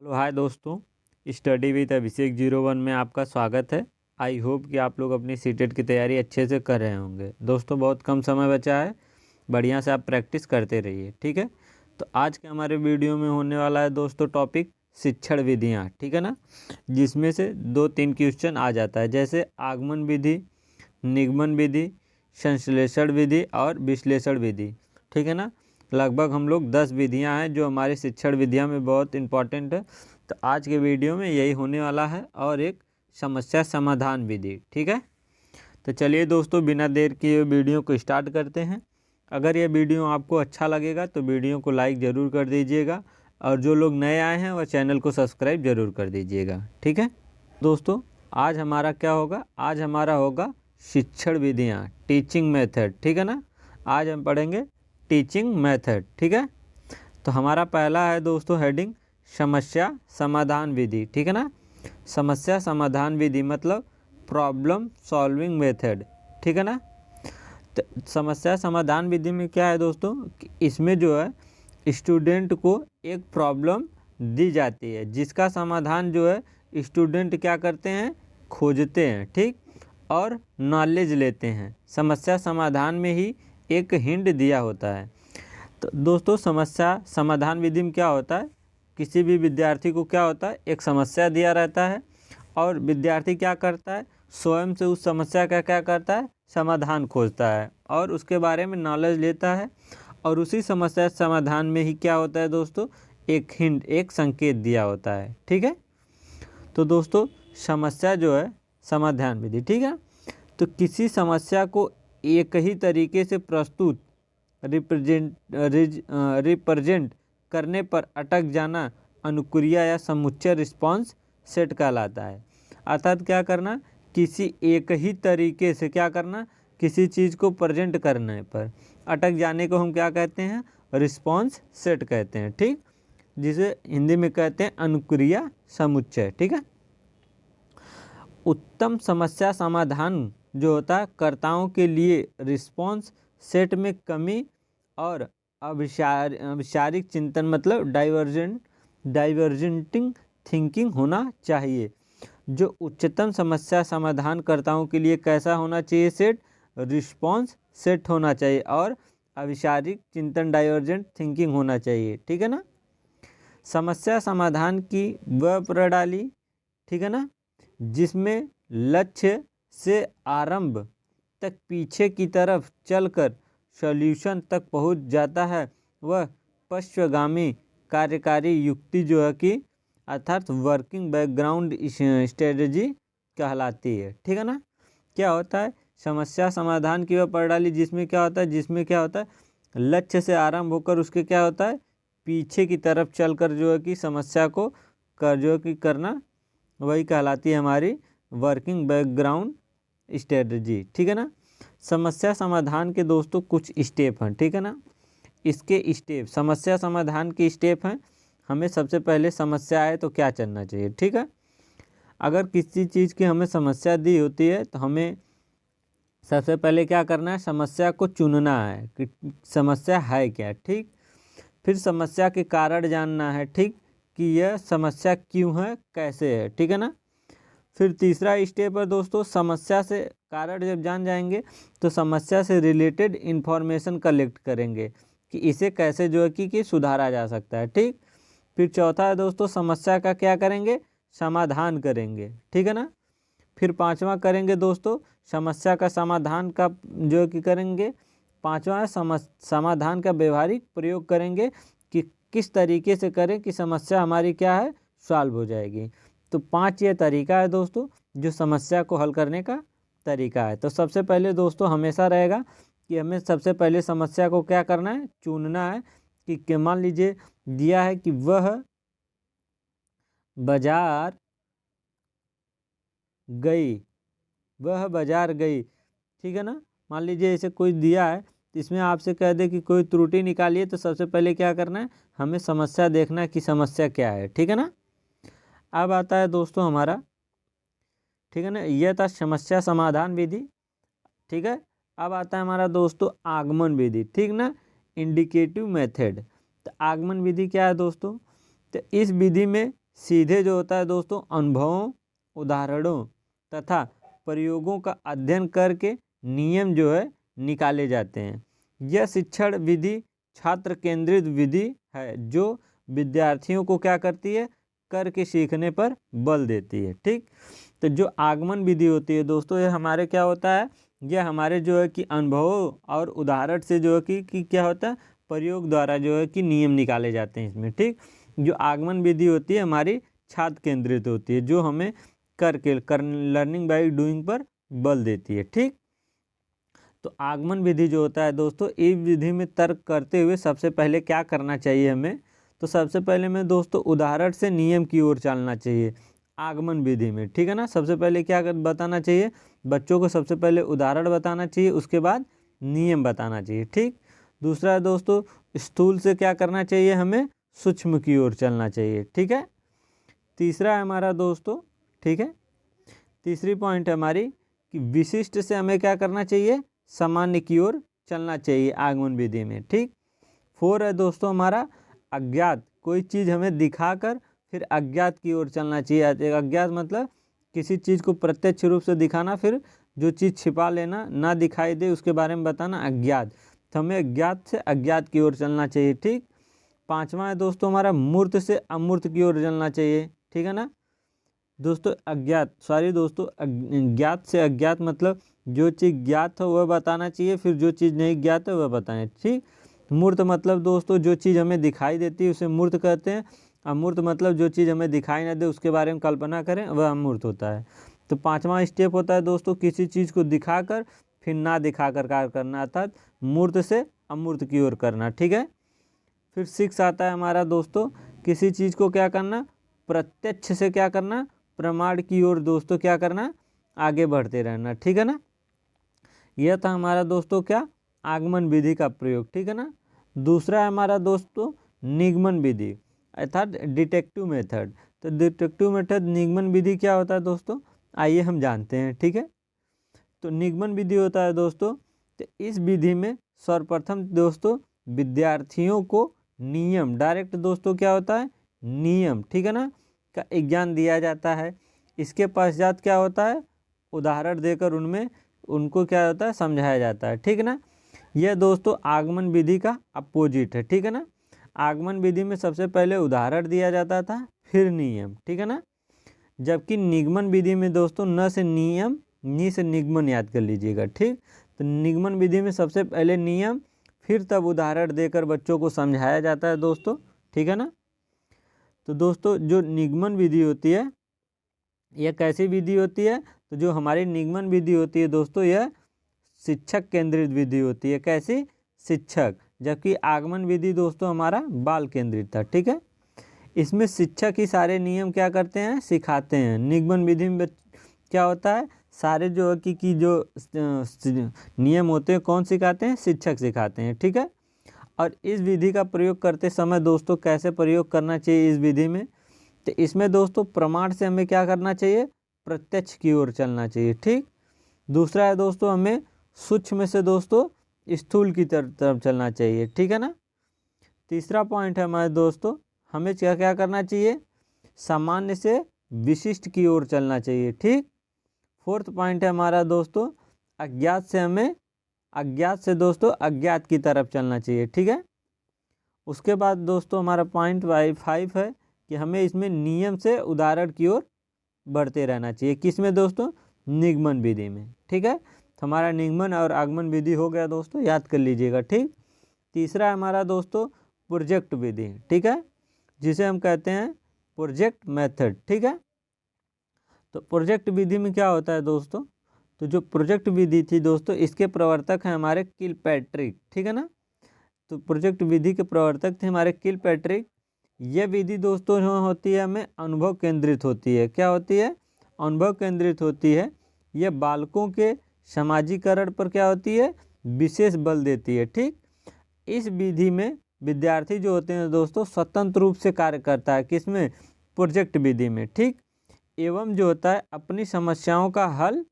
Hello hi दोस्तों, study with अभिषेक 01 में आपका स्वागत है। आई होप कि आप लोग अपनी सीटेट की तैयारी अच्छे से कर रहे होंगे। दोस्तों बहुत कम समय बचा है, बढ़िया से आप प्रैक्टिस करते रहिए, ठीक है। तो आज के हमारे वीडियो में होने वाला है दोस्तों टॉपिक शिक्षण विधियाँ, ठीक है ना, जिसमें से 2-3 क्वेश्चन आ जाता है, जैसे आगमन विधि, निगमन विधि, संश्लेषण विधि और विश्लेषण विधि, ठीक है ना। लगभग हम लोग 10 विधियां हैं जो हमारी शिक्षण विधियां में बहुत इंपॉर्टेंट है। तो आज के वीडियो में यही होने वाला है और एक समस्या समाधान विधि, ठीक है। तो चलिए दोस्तों बिना देर किए वीडियो को स्टार्ट करते हैं। अगर ये वीडियो आपको अच्छा लगेगा तो वीडियो को लाइक ज़रूर कर दीजिएगा और जो लोग नए आए हैं वह चैनल को सब्सक्राइब ज़रूर कर दीजिएगा, ठीक है। दोस्तों आज हमारा क्या होगा, आज हमारा होगा शिक्षण विधियाँ, टीचिंग मेथड, ठीक है ना। आज हम पढ़ेंगे टीचिंग मेथड, ठीक है। तो हमारा पहला है दोस्तों हेडिंग समस्या समाधान विधि, ठीक है ना। समस्या समाधान विधि मतलब प्रॉब्लम सॉल्विंग मेथड, ठीक है ना। तो समस्या समाधान विधि में क्या है दोस्तों कि इसमें जो है स्टूडेंट को एक प्रॉब्लम दी जाती है जिसका समाधान जो है स्टूडेंट क्या करते हैं, खोजते हैं, ठीक, और नॉलेज लेते हैं। समस्या समाधान में ही एक हिंट दिया होता है। तो दोस्तों समस्या समाधान विधि में क्या होता है, किसी भी विद्यार्थी को क्या होता है, एक समस्या दिया रहता है और विद्यार्थी क्या करता है, स्वयं से उस समस्या का क्या करता है, समाधान खोजता है और उसके बारे में नॉलेज लेता है। और उसी समस्या समाधान में ही क्या होता है दोस्तों, एक हिंट, एक संकेत दिया होता है, ठीक है। तो दोस्तों समस्या जो है समाधान विधि, ठीक है। तो किसी समस्या को एक ही तरीके से प्रस्तुत रिप्रेजेंट करने पर अटक जाना अनुक्रिया या समुच्चय रिस्पांस सेट कहलाता है। अर्थात क्या करना, किसी एक ही तरीके से क्या करना, किसी चीज़ को प्रेजेंट करने पर अटक जाने को हम क्या कहते हैं, रिस्पांस सेट कहते हैं, ठीक, जिसे हिंदी में कहते हैं अनुक्रिया समुच्चय, ठीक है। उत्तम समस्या समाधान जो होता है कर्ताओं के लिए रिस्पांस सेट में कमी और अविचारिक चिंतन मतलब डाइवर्जेंटिंग थिंकिंग होना चाहिए। जो उच्चतम समस्या समाधानकर्ताओं के लिए कैसा होना चाहिए, सेट, रिस्पांस सेट होना चाहिए और अविचारिक चिंतन डाइवर्जेंट थिंकिंग होना चाहिए, ठीक है ना। समस्या समाधान की वह प्रणाली, ठीक है ना, जिसमें लक्ष्य से आरंभ तक पीछे की तरफ चलकर सॉल्यूशन तक पहुंच जाता है, वह पश्चगामी कार्यकारी युक्ति जो है कि अर्थात वर्किंग बैकग्राउंड स्ट्रेटजी कहलाती है, ठीक है ना। क्या होता है समस्या समाधान की वह प्रणाली जिसमें क्या होता है, जिसमें क्या होता है लक्ष्य से आरंभ होकर उसके क्या होता है पीछे की तरफ चलकर जो है कि समस्या को जो है कि करना, वही कहलाती है हमारी वर्किंग बैकग्राउंड स्ट्रेटजी, ठीक है ना। समस्या समाधान के दोस्तों कुछ स्टेप हैं, ठीक है ना। इसके स्टेप, समस्या समाधान के स्टेप हैं। हमें सबसे पहले समस्या आए तो क्या करना चाहिए, ठीक है। अगर किसी चीज़ की हमें समस्या दी होती है तो हमें सबसे पहले क्या करना है, समस्या को चुनना है कि समस्या है क्या, ठीक। फिर समस्या के कारण जानना है, ठीक, कि यह समस्या क्यों है, कैसे है, ठीक है ना। फिर तीसरा स्टेप है दोस्तों, समस्या से कारण जब जान जाएंगे तो समस्या से रिलेटेड इन्फॉर्मेशन कलेक्ट करेंगे कि इसे कैसे जो है कि सुधारा जा सकता है, ठीक। फिर चौथा है दोस्तों, समस्या का क्या करेंगे, समाधान करेंगे, ठीक है ना। फिर पांचवा करेंगे दोस्तों, समस्या का समाधान का जो है कि करेंगे, पांचवा है समाधान का व्यवहारिक प्रयोग करेंगे कि किस तरीके से करें कि समस्या हमारी क्या है, सॉल्व हो जाएगी। तो 5 ये तरीका है दोस्तों जो समस्या को हल करने का तरीका है। तो सबसे पहले दोस्तों हमेशा रहेगा कि हमें सबसे पहले समस्या को क्या करना है, चुनना है कि मान लीजिए दिया है कि वह बाजार गई, वह बाजार गई, ठीक है ना। मान लीजिए ऐसे कोई दिया है तो इसमें आपसे कह दे कि कोई त्रुटि निकालिए, तो सबसे पहले क्या करना है, हमें समस्या देखना है कि समस्या क्या है, ठीक है ना। अब आता है दोस्तों हमारा, ठीक है ना, यह था समस्या समाधान विधि, ठीक है। अब आता है हमारा दोस्तों आगमन विधि, ठीक ना, इंडिकेटिव मेथड। तो आगमन विधि क्या है दोस्तों, तो इस विधि में सीधे जो होता है दोस्तों अनुभवों, उदाहरणों तथा प्रयोगों का अध्ययन करके नियम जो है निकाले जाते हैं। यह शिक्षण विधि छात्र केंद्रित विधि है जो विद्यार्थियों को क्या करती है, करके सीखने पर बल देती है। ठीक, तो जो आगमन विधि होती है दोस्तों, ये हमारे क्या होता है, यह हमारे जो है कि अनुभवों और उदाहरण से जो है कि क्या होता है, प्रयोग द्वारा जो है कि नियम निकाले जाते हैं इसमें। ठीक, जो आगमन विधि होती है हमारी छात्र केंद्रित होती है, जो हमें करके लर्निंग बाय डूइंग पर बल देती है। ठीक, तो आगमन विधि जो होता है दोस्तों, इस विधि में तर्क करते हुए सबसे पहले क्या करना चाहिए हमें, तो सबसे पहले में दोस्तों उदाहरण से नियम की ओर चलना चाहिए आगमन विधि में। ठीक है ना, सबसे पहले क्या बताना चाहिए, बच्चों को सबसे पहले उदाहरण बताना चाहिए, उसके बाद नियम बताना चाहिए। ठीक, दूसरा दोस्तों स्थूल से क्या करना चाहिए, हमें सूक्ष्म की ओर चलना चाहिए। ठीक है, तीसरा है हमारा दोस्तों, ठीक है, तीसरी पॉइंट है हमारी कि विशिष्ट से हमें क्या करना चाहिए, सामान्य की ओर चलना चाहिए आगमन विधि में। ठीक, 4 है दोस्तों हमारा अज्ञात, कोई चीज़ हमें दिखाकर फिर अज्ञात की ओर चलना चाहिए। अज्ञात मतलब किसी चीज़ को प्रत्यक्ष रूप से दिखाना, फिर जो चीज़ छिपा लेना, ना दिखाई दे उसके बारे में बताना, अज्ञात। तो हमें अज्ञात से अज्ञात की ओर चलना चाहिए। ठीक, 5वां है दोस्तों हमारा मूर्त से अमूर्त की ओर चलना चाहिए। ठीक है ना दोस्तों, अज्ञात सॉरी दोस्तों ज्ञात से अज्ञात मतलब जो चीज़ ज्ञात है वह बताना चाहिए, फिर जो चीज़ नहीं ज्ञात है वह बताएं। ठीक, मूर्त मतलब दोस्तों जो चीज़ हमें दिखाई देती है उसे मूर्त कहते हैं। अमूर्त मतलब जो चीज़ हमें दिखाई ना दे उसके बारे में कल्पना करें वह अमूर्त होता है। तो 5वां स्टेप होता है दोस्तों किसी चीज़ को दिखाकर फिर ना दिखाकर कार्य करना, अर्थात मूर्त से अमूर्त की ओर करना। ठीक है, फिर 6 आता है हमारा दोस्तों किसी चीज़ को क्या करना, प्रत्यक्ष से क्या करना, प्रमाण की ओर दोस्तों क्या करना, आगे बढ़ते रहना। ठीक है ना, यह था हमारा दोस्तों क्या, आगमन विधि का प्रयोग। ठीक है ना, दूसरा है हमारा दोस्तों निगमन विधि अर्थात डिटेक्टिव मेथड। तो डिटेक्टिव मेथड निगमन विधि क्या होता है दोस्तों, आइए हम जानते हैं। ठीक है, तो निगमन विधि होता है दोस्तों, तो इस विधि में सर्वप्रथम दोस्तों विद्यार्थियों को नियम डायरेक्ट दोस्तों क्या होता है, नियम, ठीक है ना, का ज्ञान दिया जाता है। इसके पश्चात क्या होता है, उदाहरण देकर उनमें उनको क्या होता है, समझाया जाता है। ठीक है ना, यह दोस्तों आगमन विधि का अपोजिट है। ठीक है ना, आगमन विधि में सबसे पहले उदाहरण दिया जाता था फिर नियम। ठीक है ना, जबकि निगमन विधि में दोस्तों न से नियम, नी से निगमन याद कर लीजिएगा। ठीक, तो निगमन विधि में सबसे पहले नियम फिर तब उदाहरण देकर बच्चों को समझाया जाता है दोस्तों। ठीक है ना, तो दोस्तों जो निगमन विधि होती है यह कैसी विधि होती है, तो जो हमारी निगमन विधि होती है दोस्तों यह शिक्षक केंद्रित विधि होती है। कैसी, शिक्षक, जबकि आगमन विधि दोस्तों हमारा बाल केंद्रित था। ठीक है, इसमें शिक्षक ही सारे नियम क्या करते हैं, सिखाते हैं। निगमन विधि में क्या होता है, सारे जो है कि जो नियम होते हैं कौन सिखाते हैं, शिक्षक सिखाते हैं। ठीक है, और इस विधि का प्रयोग करते समय दोस्तों कैसे प्रयोग करना चाहिए इस विधि में, तो इसमें दोस्तों प्रमाण से हमें क्या करना चाहिए, प्रत्यक्ष की ओर चलना चाहिए। ठीक, दूसरा है दोस्तों हमें सूक्ष्म से दोस्तों स्थूल की तरफ चलना चाहिए। ठीक है ना, तीसरा पॉइंट है हमारे दोस्तों हमें क्या क्या करना चाहिए, सामान्य से विशिष्ट की ओर चलना चाहिए। ठीक, 4th पॉइंट है हमारा दोस्तों अज्ञात से हमें अज्ञात से दोस्तों अज्ञात की तरफ चलना चाहिए। ठीक है, उसके बाद दोस्तों हमारा पॉइंट 5 है कि हमें इसमें नियम से उदाहरण की ओर बढ़ते रहना चाहिए। किसमें दोस्तों, निगमन विधि में। ठीक है, तो हमारा निगमन और आगमन विधि हो गया दोस्तों, याद कर लीजिएगा। ठीक, तीसरा है हमारा दोस्तों प्रोजेक्ट विधि। ठीक है, जिसे हम कहते हैं प्रोजेक्ट मेथड। ठीक है, तो प्रोजेक्ट विधि में क्या होता है दोस्तों, तो जो प्रोजेक्ट विधि थी दोस्तों इसके प्रवर्तक हैं हमारे किलपैट्रिक। ठीक है ना, तो प्रोजेक्ट विधि के प्रवर्तक थे हमारे किलपैट्रिक। यह विधि दोस्तों जो होती है हमें अनुभव केंद्रित होती है। क्या होती है, अनुभव केंद्रित होती है। यह बालकों के समाजीकरण पर क्या होती है, विशेष बल देती है। ठीक, इस विधि में विद्यार्थी जो होते हैं दोस्तों स्वतंत्र रूप से कार्य करता है। किसमें, प्रोजेक्ट विधि में। ठीक, एवं जो होता है अपनी समस्याओं का हल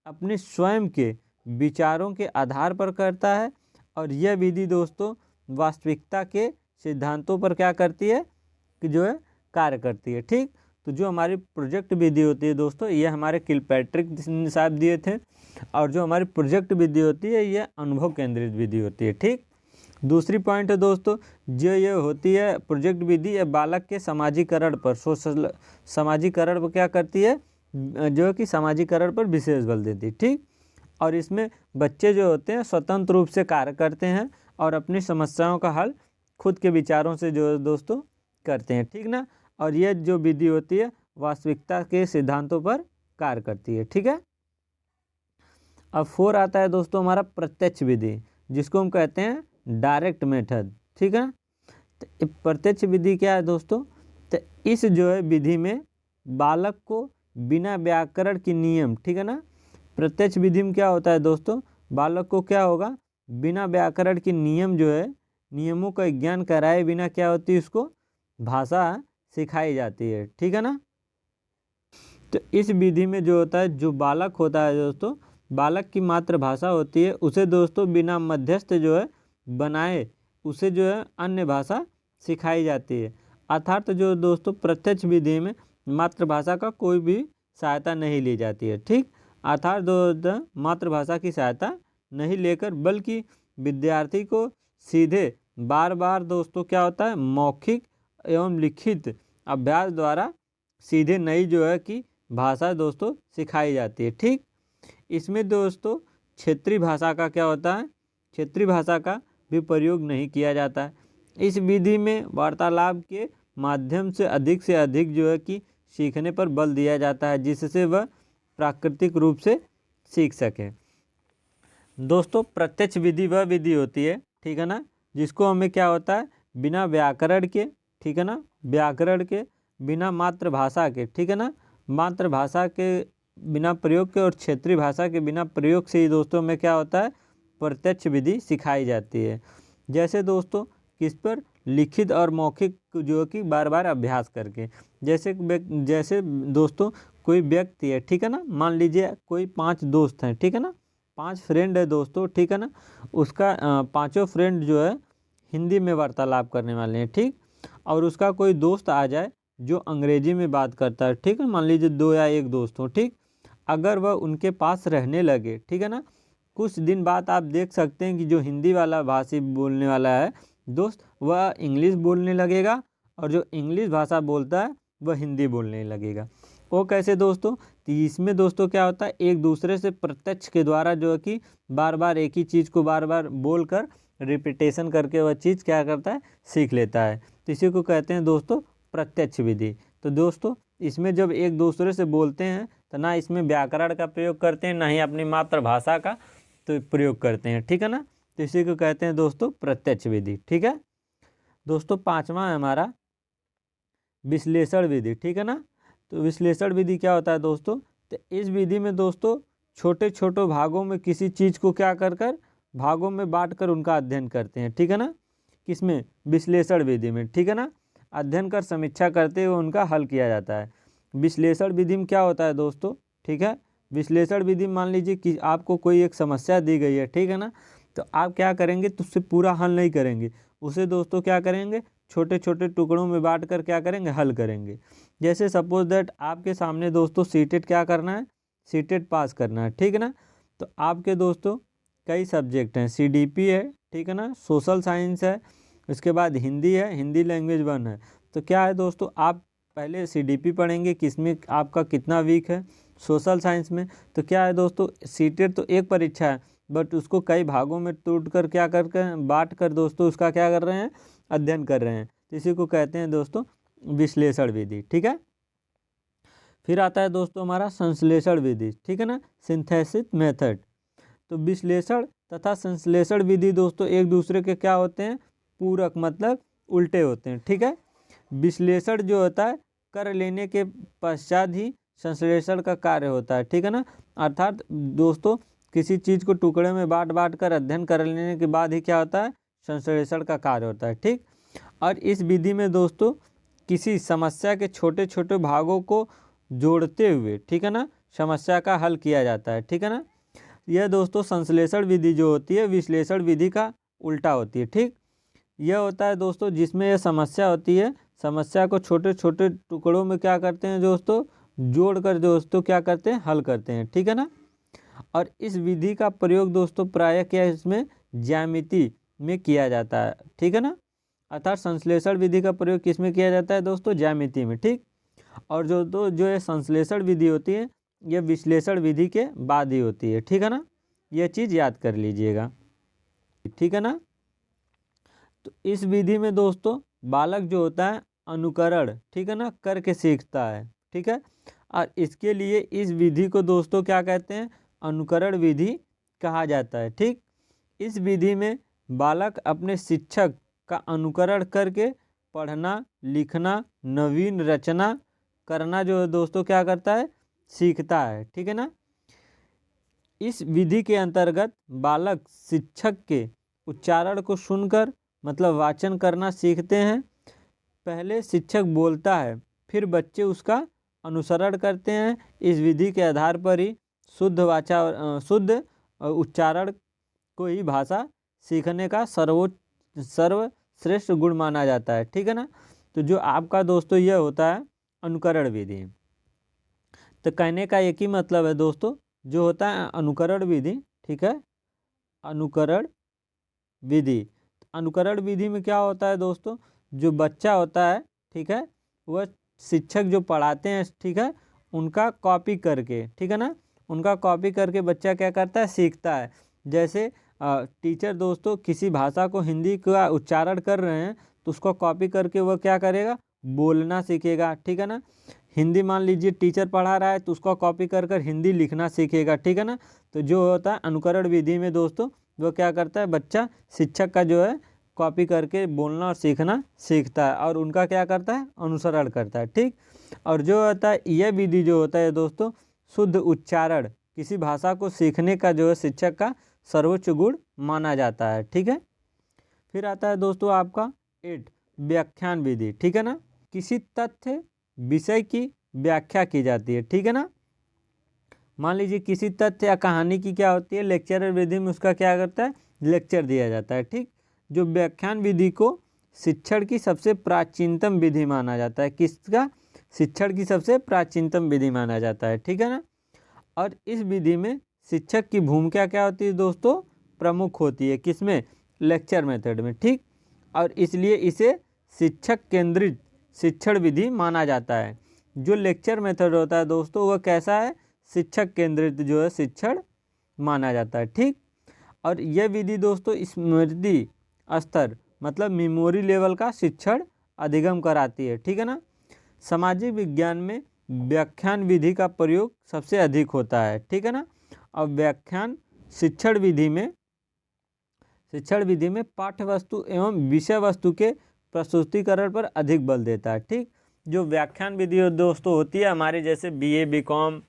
अपने स्वयं के विचारों के आधार पर करता है। और यह विधि दोस्तों वास्तविकता के सिद्धांतों पर क्या करती है, कि जो है कार्य करती है। ठीक, तो जो हमारी प्रोजेक्ट विधि होती है दोस्तों, ये हमारे किलपैट्रिक साहब दिए थे, और जो हमारी प्रोजेक्ट विधि होती है ये अनुभव केंद्रित विधि होती है। ठीक, दूसरी पॉइंट है दोस्तों, जो ये होती है प्रोजेक्ट विधि, ये बालक के समाजीकरण पर, सोशल समाजीकरण पर क्या करती है, जो कि समाजीकरण पर विशेष बल देती है। ठीक, और इसमें बच्चे जो होते हैं स्वतंत्र रूप से कार्य करते हैं और अपनी समस्याओं का हल खुद के विचारों से जो दोस्तों करते हैं। ठीक ना, और ये जो विधि होती है वास्तविकता के सिद्धांतों पर कार्य करती है। ठीक है, अब 4 आता है दोस्तों हमारा प्रत्यक्ष विधि, जिसको हम कहते हैं डायरेक्ट मेथड। ठीक है, तो प्रत्यक्ष विधि क्या है दोस्तों, तो इस जो है विधि में बालक को बिना व्याकरण की नियम, ठीक है ना, प्रत्यक्ष विधि में क्या होता है दोस्तों, बालक को क्या होगा, बिना व्याकरण की नियम जो है, नियमों का ज्ञान कराए बिना क्या होती है, उसको भाषा सिखाई जाती है। ठीक है ना, तो इस विधि में जो होता है, जो बालक होता है दोस्तों, बालक की मातृभाषा होती है, उसे दोस्तों बिना मध्यस्थ जो है बनाए उसे जो है अन्य भाषा सिखाई जाती है। अर्थात जो दोस्तों प्रत्यक्ष विधि में मातृभाषा का कोई भी सहायता नहीं ली जाती है। ठीक, अर्थात दोस्तों मातृभाषा की सहायता नहीं लेकर, बल्कि विद्यार्थी को सीधे बार बार दोस्तों क्या होता है, मौखिक एवं लिखित अभ्यास द्वारा सीधे नई जो है कि भाषा दोस्तों सिखाई जाती है। ठीक, इसमें दोस्तों क्षेत्रीय भाषा का क्या होता है, क्षेत्रीय भाषा का भी प्रयोग नहीं किया जाता है। इस विधि में वार्तालाप के माध्यम से अधिक जो है कि सीखने पर बल दिया जाता है, जिससे वह प्राकृतिक रूप से सीख सके। दोस्तों प्रत्यक्ष विधि वह विधि होती है, ठीक है ना, जिसको हमें क्या होता है, बिना व्याकरण के, ठीक है ना, व्याकरण के, बिना मातृभाषा के, ठीक है ना, मातृभाषा के बिना प्रयोग के और क्षेत्रीय भाषा के बिना प्रयोग से ही दोस्तों में क्या होता है, प्रत्यक्ष विधि सिखाई जाती है। जैसे दोस्तों किस पर, लिखित और मौखिक जो कि बार बार अभ्यास करके। जैसे दोस्तों कोई व्यक्ति है, ठीक है ना, मान लीजिए कोई 5 दोस्त हैं, ठीक है ना, 5 फ्रेंड है दोस्तों, ठीक है ना, उसका 5 फ्रेंड जो है हिंदी में वार्तालाप करने वाले हैं। ठीक, और उसका कोई दोस्त आ जाए जो अंग्रेजी में बात करता है, ठीक है, मान लीजिए 2 या 1 दोस्त हो। ठीक, अगर वह उनके पास रहने लगे, ठीक है ना, कुछ दिन बाद आप देख सकते हैं कि जो हिंदी वाला भाषी बोलने वाला है दोस्त, वह इंग्लिश बोलने लगेगा, और जो इंग्लिश भाषा बोलता है वह हिंदी बोलने लगेगा। वो कैसे दोस्तों, तो इसमें दोस्तों क्या होता है, एक दूसरे से प्रत्यक्ष के द्वारा जो है कि बार बार एक ही चीज़ को बार बार बोल कर रिपीटेशन करके वह चीज़ क्या करता है, सीख लेता है। तो इसी को कहते हैं दोस्तों प्रत्यक्ष विधि। तो दोस्तों इसमें जब एक दूसरे से बोलते हैं तो ना इसमें व्याकरण का प्रयोग करते हैं, ना ही अपनी मातृभाषा का तो प्रयोग करते हैं। ठीक है ना, तो इसी को कहते हैं दोस्तों प्रत्यक्ष विधि। ठीक है दोस्तों, 5वां है हमारा विश्लेषण विधि। ठीक है ना, तो विश्लेषण विधि क्या होता है दोस्तों, तो इस विधि में दोस्तों छोटे छोटे भागों में किसी चीज़ को क्या कर भागों में बांट कर उनका अध्ययन करते हैं। ठीक है ना, किसमें, विश्लेषण विधि में। ठीक है ना, अध्ययन कर समीक्षा करते हुए उनका हल किया जाता है। विश्लेषण विधि में क्या होता है दोस्तों, ठीक है, विश्लेषण विधि मान लीजिए कि आपको कोई एक समस्या दी गई है, ठीक है ना, तो आप क्या करेंगे, तो उससे पूरा हल नहीं करेंगे, उसे दोस्तों क्या करेंगे, छोटे छोटे टुकड़ों में बांट कर क्या करेंगे, हल करेंगे। जैसे सपोज दैट आपके सामने दोस्तों सीटेट क्या करना है, सीटेट पास करना है, ठीक है ना, तो आपके दोस्तों कई सब्जेक्ट हैं, CDP है, ठीक है ना, सोशल साइंस है, उसके बाद हिंदी है, हिंदी लैंग्वेज 1 है। तो क्या है दोस्तों, आप पहले CDP पढ़ेंगे, किसमें आपका कितना वीक है, सोशल साइंस में। तो क्या है दोस्तों, सीटेट तो एक परीक्षा है, बट उसको कई भागों में टूट कर क्या करके बांट कर दोस्तों उसका क्या कर रहे हैं, अध्ययन कर रहे हैं। तो इसी को कहते हैं दोस्तों विश्लेषण विधि। ठीक है, फिर आता है दोस्तों हमारा संश्लेषण विधि। ठीक है ना, सिंथेसिस मेथड। तो विश्लेषण तथा संश्लेषण विधि दोस्तों एक दूसरे के क्या होते हैं, पूरक, मतलब उल्टे होते हैं। ठीक है, विश्लेषण जो होता है कर लेने के पश्चात ही संश्लेषण का कार्य होता है। ठीक है ना, अर्थात दोस्तों किसी चीज़ को टुकड़े में बांट कर अध्ययन कर लेने के बाद ही क्या होता है, संश्लेषण का कार्य होता है। ठीक, और इस विधि में दोस्तों किसी समस्या के छोटे छोटे भागों को जोड़ते हुए, ठीक है ना, समस्या का हल किया जाता है। ठीक है ना, यह दोस्तों संश्लेषण विधि जो होती है विश्लेषण विधि का उल्टा होती है। ठीक, यह होता है दोस्तों जिसमें यह समस्या होती है समस्या को छोटे छोटे टुकड़ों में क्या करते हैं दोस्तों, जोड़कर दोस्तों क्या करते हैं, हल करते हैं, ठीक है ना। और इस विधि का प्रयोग दोस्तों प्रायः क्या इसमें ज्यामिति में किया जाता है, ठीक है ना। अर्थात संश्लेषण विधि का प्रयोग किस में किया जाता है दोस्तों, ज्यामिति में, ठीक। और जो ये संश्लेषण विधि होती है ये विश्लेषण विधि के बाद ही होती है, ठीक है ना। ये चीज़ याद कर लीजिएगा, ठीक है ना। तो इस विधि में दोस्तों बालक जो होता है अनुकरण, ठीक है ना, करके सीखता है, ठीक है। और इसके लिए इस विधि को दोस्तों क्या कहते हैं, अनुकरण विधि कहा जाता है, ठीक। इस विधि में बालक अपने शिक्षक का अनुकरण करके पढ़ना, लिखना, नवीन रचना करना जो है दोस्तों क्या करता है, सीखता है, ठीक है ना। इस विधि के अंतर्गत बालक शिक्षक के उच्चारण को सुनकर मतलब वाचन करना सीखते हैं। पहले शिक्षक बोलता है फिर बच्चे उसका अनुसरण करते हैं। इस विधि के आधार पर ही शुद्ध उच्चारण को ही भाषा सीखने का सर्वश्रेष्ठ गुण माना जाता है, ठीक है ना। तो जो आपका दोस्तों यह होता है अनुकरण विधि। तो कहने का एक ही मतलब है दोस्तों, जो होता है अनुकरण विधि, ठीक है, अनुकरण विधि। अनुकरण विधि में क्या होता है दोस्तों, जो बच्चा होता है, ठीक है, वह शिक्षक जो पढ़ाते हैं, ठीक है, उनका कॉपी करके, ठीक है ना, उनका कॉपी करके बच्चा क्या करता है, सीखता है। जैसे टीचर दोस्तों किसी भाषा को हिंदी का उच्चारण कर रहे हैं तो उसको कॉपी करके वह क्या करेगा, बोलना सीखेगा, ठीक है ना। हिंदी मान लीजिए टीचर पढ़ा रहा है तो उसको कॉपी कर कर हिंदी लिखना सीखेगा, ठीक है ना। तो जो होता है अनुकरण विधि में दोस्तों वो क्या करता है, बच्चा शिक्षक का जो है कॉपी करके बोलना और सीखना सीखता है और उनका क्या करता है, अनुसरण करता है, ठीक। और जो होता है यह विधि जो होता है दोस्तों शुद्ध उच्चारण किसी भाषा को सीखने का जो है शिक्षक का सर्वोच्च गुण माना जाता है, ठीक है। फिर आता है दोस्तों आपका 8 व्याख्यान विधि, ठीक है ना। किसी तथ्य विषय की व्याख्या की जाती है, ठीक है ना। मान लीजिए किसी तथ्य या कहानी की क्या होती है, लेक्चरर विधि में उसका क्या करता है, लेक्चर दिया जाता है, ठीक। जो व्याख्यान विधि को शिक्षण की सबसे प्राचीनतम विधि माना जाता है, किसका, शिक्षण की सबसे प्राचीनतम विधि माना जाता है, ठीक है ना। और इस विधि में शिक्षक की भूमिका क्या होती है दोस्तों, प्रमुख होती है, किसमें, लेक्चर मेथड में, ठीक। और इसलिए इसे शिक्षक केंद्रित शिक्षण विधि माना जाता है। जो लेक्चर मेथड होता है दोस्तों वह कैसा है, शिक्षक केंद्रित जो है शिक्षण माना जाता है, ठीक। और यह विधि दोस्तों स्मृति स्तर मतलब मेमोरी लेवल का शिक्षण अधिगम कराती है, ठीक है ना। सामाजिक विज्ञान में व्याख्यान विधि का प्रयोग सबसे अधिक होता है, ठीक है ना। और व्याख्यान शिक्षण विधि में पाठ्य वस्तु एवं विषय वस्तु के प्रस्तुतिकरण पर अधिक बल देता है, ठीक। जो व्याख्यान विधि दोस्तों होती है हमारे जैसे BA BCom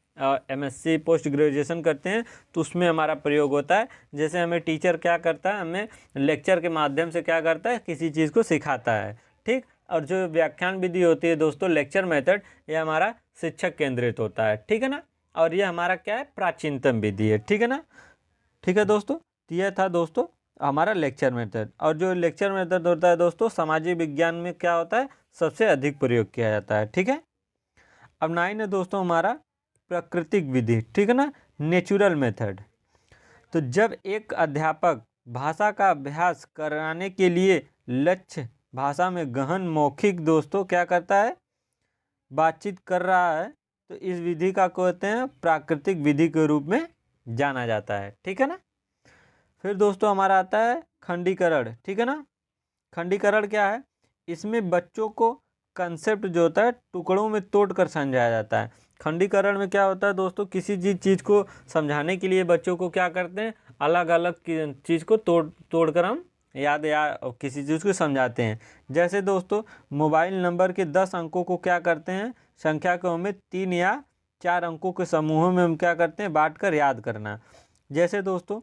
MSc post graduation करते हैं तो उसमें हमारा प्रयोग होता है। जैसे हमें टीचर क्या करता है, हमें लेक्चर के माध्यम से क्या करता है, किसी चीज़ को सिखाता है, ठीक। और जो व्याख्यान विधि होती है दोस्तों लेक्चर मेथड, ये हमारा शिक्षक केंद्रित होता है, ठीक है ना। और ये हमारा क्या है, प्राचीनतम विधि है, ठीक है ना। ठीक है दोस्तों, यह था दोस्तों हमारा लेक्चर मेथड। और जो लेक्चर मेथड होता है दोस्तों सामाजिक विज्ञान में क्या होता है, सबसे अधिक प्रयोग किया जाता है, ठीक है। अब 9 है दोस्तों हमारा प्राकृतिक विधि, ठीक है ना, नेचुरल मेथड। तो जब एक अध्यापक भाषा का अभ्यास कराने के लिए लक्ष्य भाषा में गहन मौखिक दोस्तों क्या करता है, बातचीत कर रहा है, तो इस विधि का कहते हैं प्राकृतिक विधि के रूप में जाना जाता है, ठीक है ना। फिर दोस्तों हमारा आता है खंडीकरण, ठीक है ना। खंडीकरण क्या है, इसमें बच्चों को कंसेप्ट जो होता है टुकड़ों में तोड़कर समझाया जाता है। खंडीकरण में क्या होता है दोस्तों, किसी चीज़ को समझाने के लिए बच्चों को क्या करते हैं, अलग अलग चीज़ को तोड़कर हम याद या किसी चीज़ को समझाते हैं। जैसे दोस्तों मोबाइल नंबर के 10 अंकों को क्या करते हैं, संख्या को हमें 3 या 4 अंकों के समूहों में हम क्या करते हैं, बांट कर याद करना। जैसे दोस्तों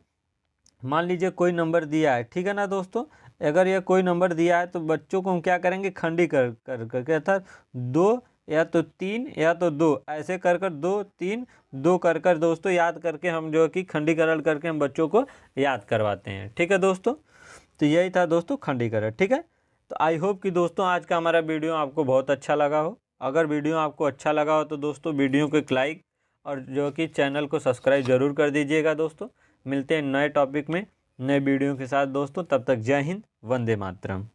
मान लीजिए कोई नंबर दिया है, ठीक है ना दोस्तों, अगर यह कोई नंबर दिया है तो बच्चों को हम क्या करेंगे, खंडी करके अर्थात 2 या तो 3 या तो 2 ऐसे कर 2 3 2 कर दोस्तों याद करके हम जो कि खंडीकरण करके हम बच्चों को याद करवाते हैं, ठीक है दोस्तों। तो यही था दोस्तों खंडीकरण, ठीक है। तो आई होप कि दोस्तों आज का हमारा वीडियो आपको बहुत अच्छा लगा हो। अगर वीडियो आपको अच्छा लगा हो तो दोस्तों वीडियो को एक लाइक और जो कि चैनल को सब्सक्राइब ज़रूर कर दीजिएगा। दोस्तों मिलते हैं नए टॉपिक में नए वीडियो के साथ दोस्तों, तब तक जय हिंद, वंदे मातरम।